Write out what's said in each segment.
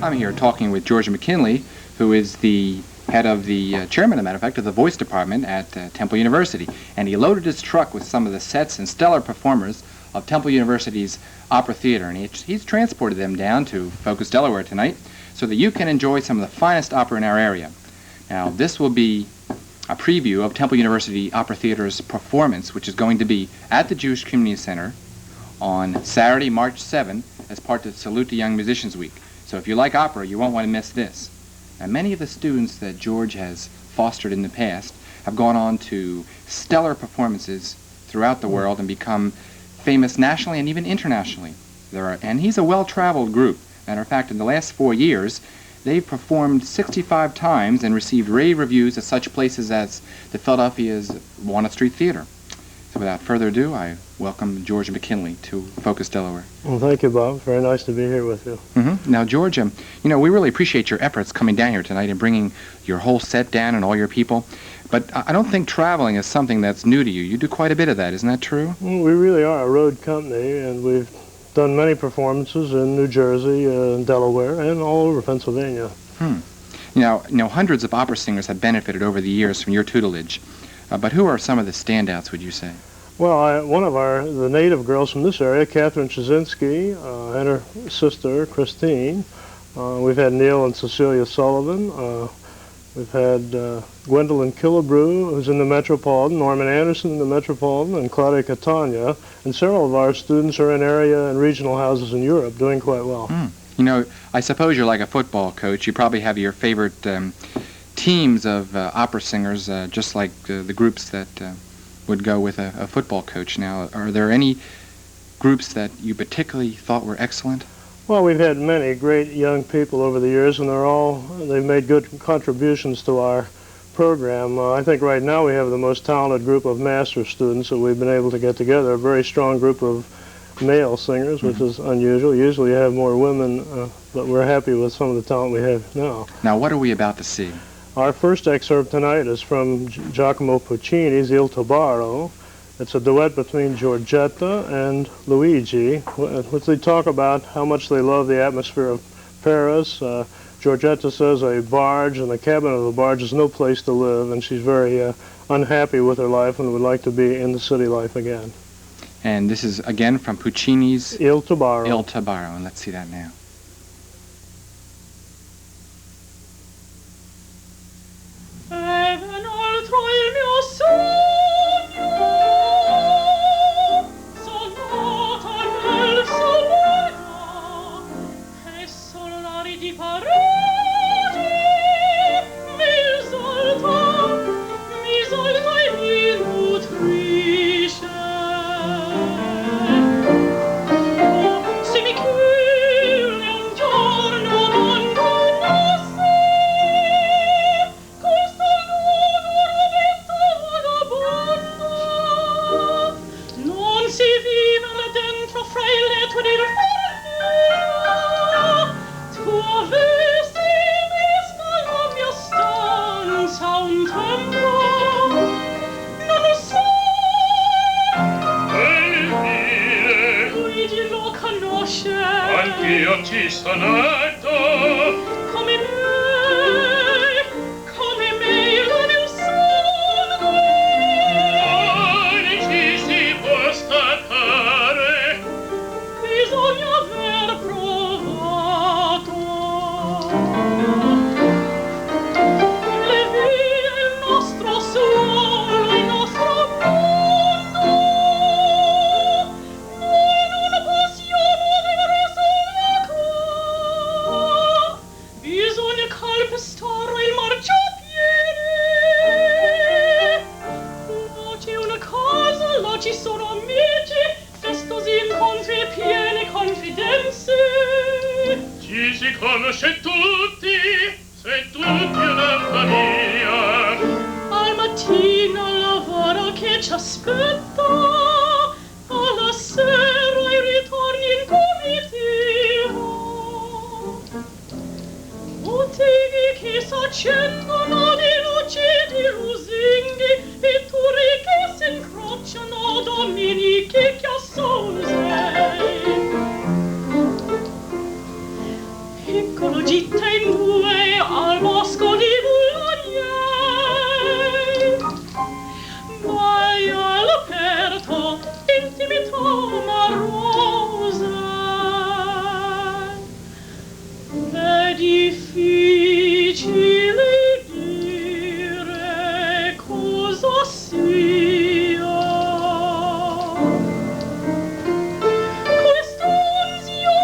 I'm here talking with George McKinley, who is the head of the chairman, as a matter of fact, of the voice department at Temple University. And he loaded his truck with some of the sets and stellar performers of Temple University's opera theater. And he's transported them down to Focus, Delaware tonight so that you can enjoy some of the finest opera in our area. Now, this will be a preview of Temple University Opera Theater's performance, which is going to be at the Jewish Community Center on Saturday, March 7, as part of Salute to Young Musicians Week. So if you like opera, you won't want to miss this. Now, many of the students that George has fostered in the past have gone on to stellar performances throughout the world and become famous nationally and even internationally. And he's a well-traveled group. Matter of fact, in the last 4 years, they've performed 65 times and received rave reviews at such places as the Philadelphia's Walnut Street Theater. So without further ado, I welcome George McKinley to Focus, Delaware. Well, thank you, Bob. Very nice to be here with you. Now, George, you know, we really appreciate your efforts coming down here tonight and bringing your whole set down and all your people. But I don't think traveling is something that's new to you. You do quite a bit of that, isn't that true? Well, we really are a road company, and we've done many performances in New Jersey, Delaware, and all over Pennsylvania. You know, hundreds of opera singers have benefited over the years from your tutelage. But who are some of the standouts, would you say? Well, one of the native girls from this area, Catherine Chazinski, and her sister, Christine. We've had Neil and Cecilia Sullivan. We've had Gwendolyn Killebrew, who's in the Metropolitan, Norman Anderson in the Metropolitan, and Claudia Catania. And several of our students are in area and regional houses in Europe, doing quite well. You know, I suppose you're like a football coach. You probably have your favorite teams of opera singers, just like the groups that would go with a football coach. Now, are there any groups that you particularly thought were excellent? Well, we've had many great young people over the years, and they've made good contributions to our program. I think right now we have the most talented group of master students that we've been able to get together, a very strong group of male singers, which is unusual. Usually you have more women, but we're happy with some of the talent we have now. Now, what are we about to see? Our first excerpt tonight is from Giacomo Puccini's Il Tobaro. It's a duet between Giorgetta and Luigi, which they talk about how much they love the atmosphere of Paris. Giorgetta says a barge and the cabin of the barge is no place to live, and she's very unhappy with her life and would like to be in the city life again. And this is, again, from Puccini's Il Tobaro. Il Tobaro, and let's see that now. Anch'io ci sono nato come me nel sangue ci si può staccare bisogna aver provato le vie il nostro suolo il nostro mondo noi non possiamo vivere solo qua bisogna calpestare il marciapiede là c'è una casa là ci sono amici festosi incontri e piene confidenze ci si conosce tutti sei tutti una famiglia al mattino al lavoro che ci aspetta alla sera i ritorni in comitiva botteghe che s'accendono di luci di lusinghi pitture che si incrociano domeniche chiassose piccolo gitta in due al bosco di Boulogne. Vai all'aperto, intimità amorosa. È difficile dire cosa sia. Quest'ansia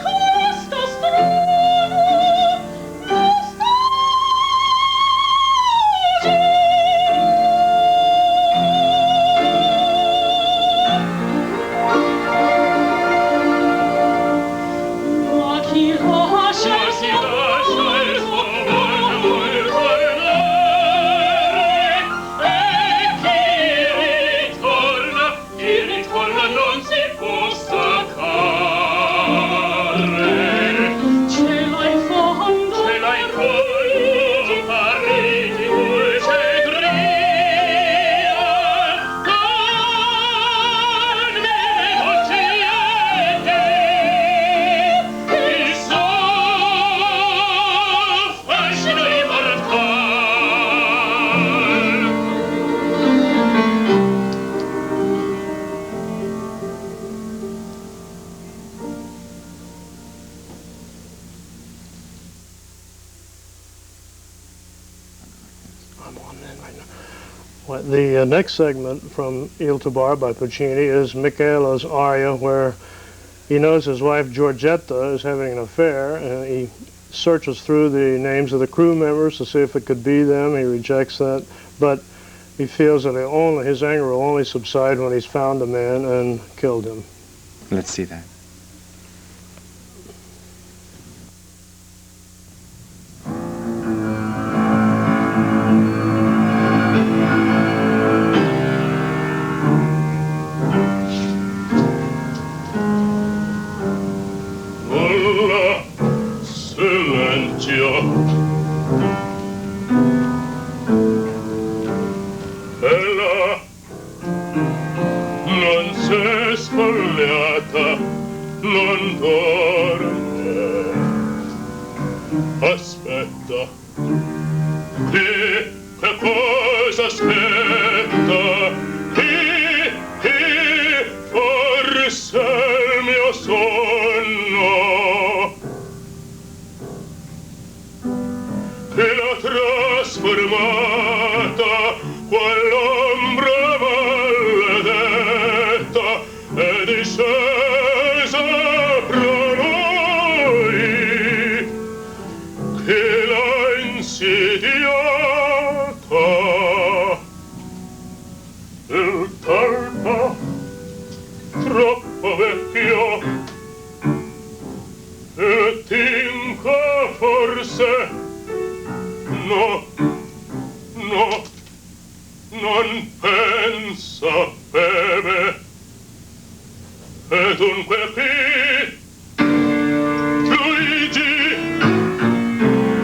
che resta strana, ma chi lascia il suo non si può staccare. ce l'ha in fondo, Ce l'hai in fondo, Parigi, dolce gria, con me dolci il suo fascino immortal. I'm on then right now. Well, the next segment from Il Tabar by Puccini is Michela's aria, where he knows his wife Giorgetta is having an affair, and he searches through the names of the crew members to see if it could be them. He rejects that, but he feels that his anger will only subside when he's found the man and killed him. Let's see that. Nulla silenzio. Ella non s'è spogliata, non dorme. Aspetta. Che cosa aspetta? Forse il mio sonno che l'ha trasformata quell'ombra maledetta è discesa fra noi che l'ha insidiata il talpa troppo vecchio e tinca forse no non pensa beve e dunque qui Luigi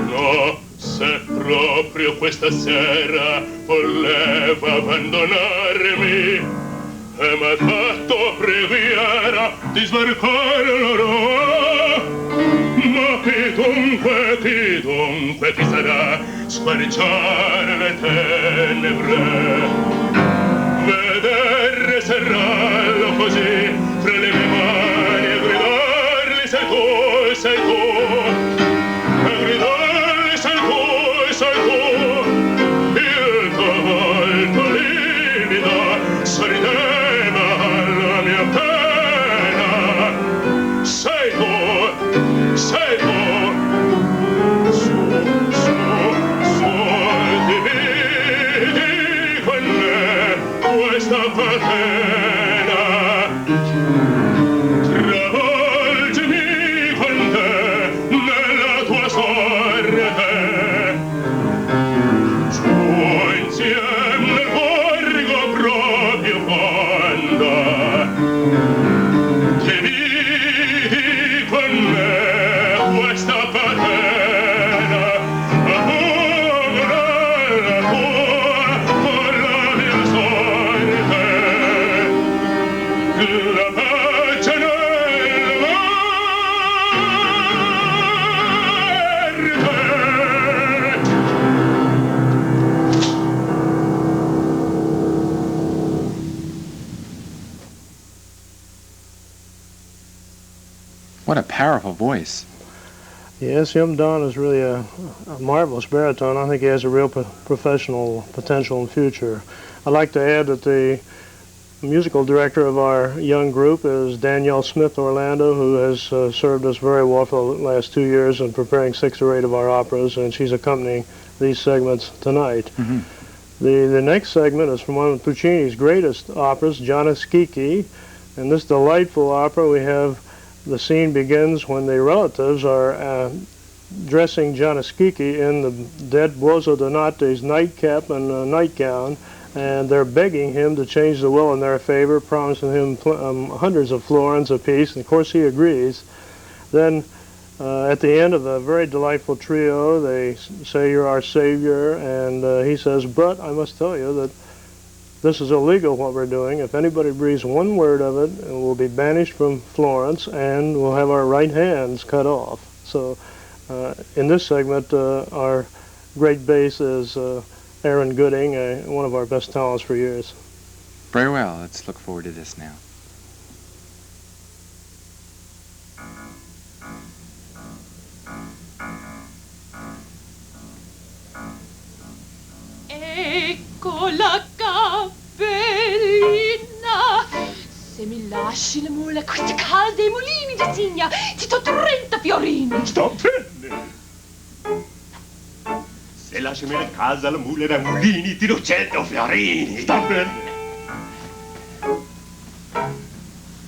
no se proprio questa sera voleva abbandonarmi e m'ha fatto preghiera di sbarcare l'oro. Ma chi dunque chi sarà squarciare le tenebre? Vedere serrarlo così fra le mie mani e gridargli sei tu, sei tu. E gridargli sei tu, sei tu. Il tuo volto livido sorrideva alla mia pena. Sei tu, sei tu. Su, dividi con me powerful voice. Yes, young Don is really a marvelous baritone. I think he has a real professional potential in the future. I'd like to add that the musical director of our young group is Danielle Smith Orlando, who has served us very well for the last 2 years in preparing 6 or 8 of our operas, and she's accompanying these segments tonight. Mm-hmm. The next segment is from one of Puccini's greatest operas, Gianni. In this delightful opera, we have the scene begins when the relatives are dressing Gianni in the dead Buoso Donati's nightcap and nightgown, and they're begging him to change the will in their favor, promising him hundreds of florins apiece, and of course he agrees. Then at the end of a very delightful trio, they say, "You're our savior," and he says, "But I must tell you that this is illegal what we're doing. If anybody breathes one word of it, we'll be banished from Florence and we'll have our right hands cut off." So in this segment, our great bass is Aaron Gooding, one of our best talents for years. Very well. Let's look forward to this now. Ecco la cappellina. Se mi lasci le mule a queste calde mulini di signa, ti do 30 fiorini. Sta bene. Se lasci me la casa, la mule da mulini, ti do 100 fiorini. Sta bene.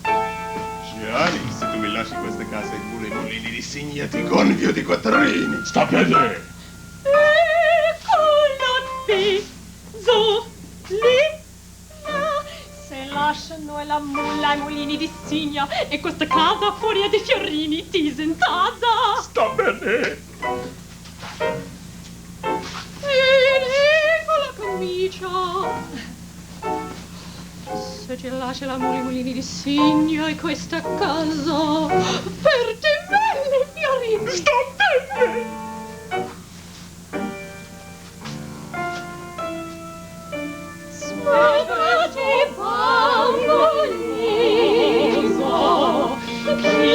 Gianni, se tu mi lasci questa casa e mule e mulini di signa, ti gonfio di quattrini. Sta bene. Ecco la pizzolina. Se lasciano la mulla ai mulini di signa e questa casa fuori di fiorini ti sentata. Sta bene. Ecco la camicia. Se ti lascia la mulla ai mulini di signa e questa casa per te mille fiorini. Sta bene. Svegliati bambolino, chi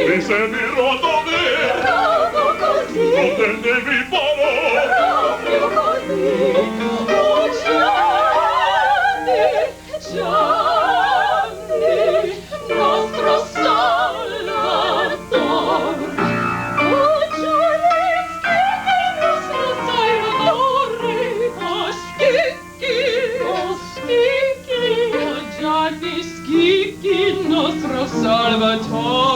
Mi servirò dov'è? Proprio così. Non tendevi parola. Proprio così. Oh Gianni, Gianni, nostro Salvador. Oh Gianni, nostro Salvatore. Oh Schicchi, oh Gianni Schicchi, nostro Salvatore.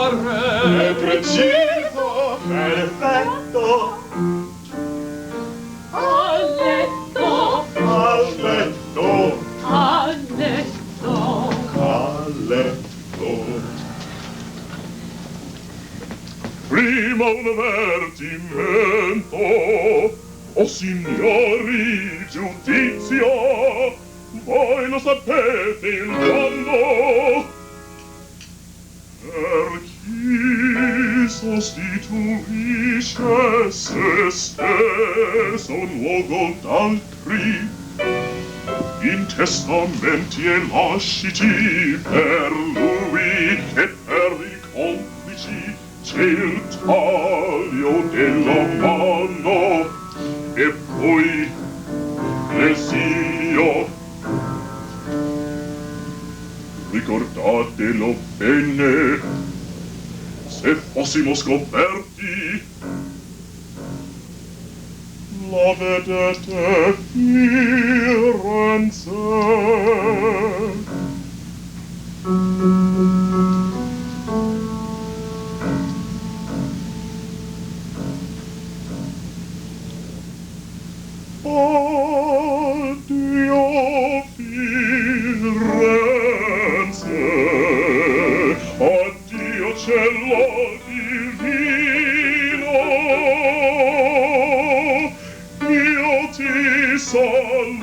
È preciso, perfetto. A letto, A letto, a letto. a letto. Prima un avvertimento. Oh signori, giudizio. Voi lo sapete il mondo. Per chi sostituisce se stesso in luogo d'altri, in testamenti e lasciti per lui e per i complici c'è il tale addio della mano e poi l'esio. Ricordatelo bene, se fossimo scoperti, la vedete Firenze. Addio Firenze, addio cielo divino, io ti saluto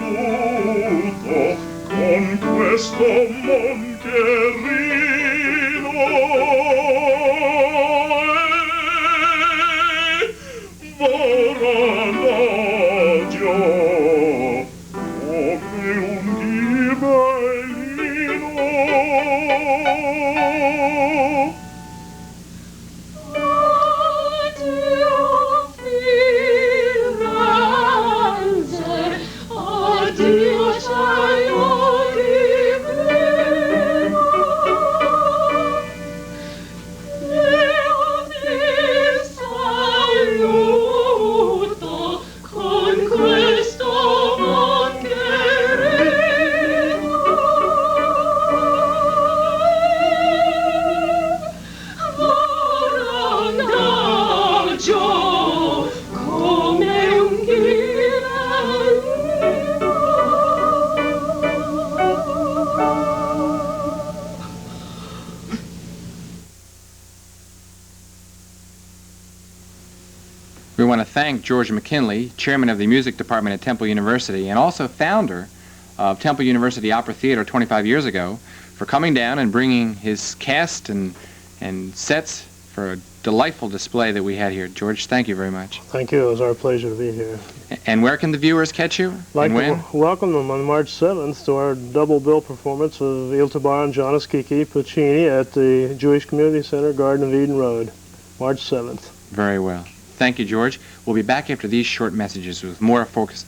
con questo moncherino. Voranagio come un ghibellino. Addio Firenze, addio cielo divino, io ti saluto con questo moncherino. Vorandagio come un We want to thank George McKinley, chairman of the music department at Temple University and also founder of Temple University Opera Theater 25 years ago, for coming down and bringing his cast and sets for a delightful display that we had here. George, thank you very much. Thank you. It was our pleasure to be here. And where can the viewers catch you? I'd like And when? to welcome them on March 7th to our double bill performance of Il Tabar and John Kiki Puccini at the Jewish Community Center, Garden of Eden Road, March 7th. Very well. Thank you, George. We'll be back after these short messages with more focus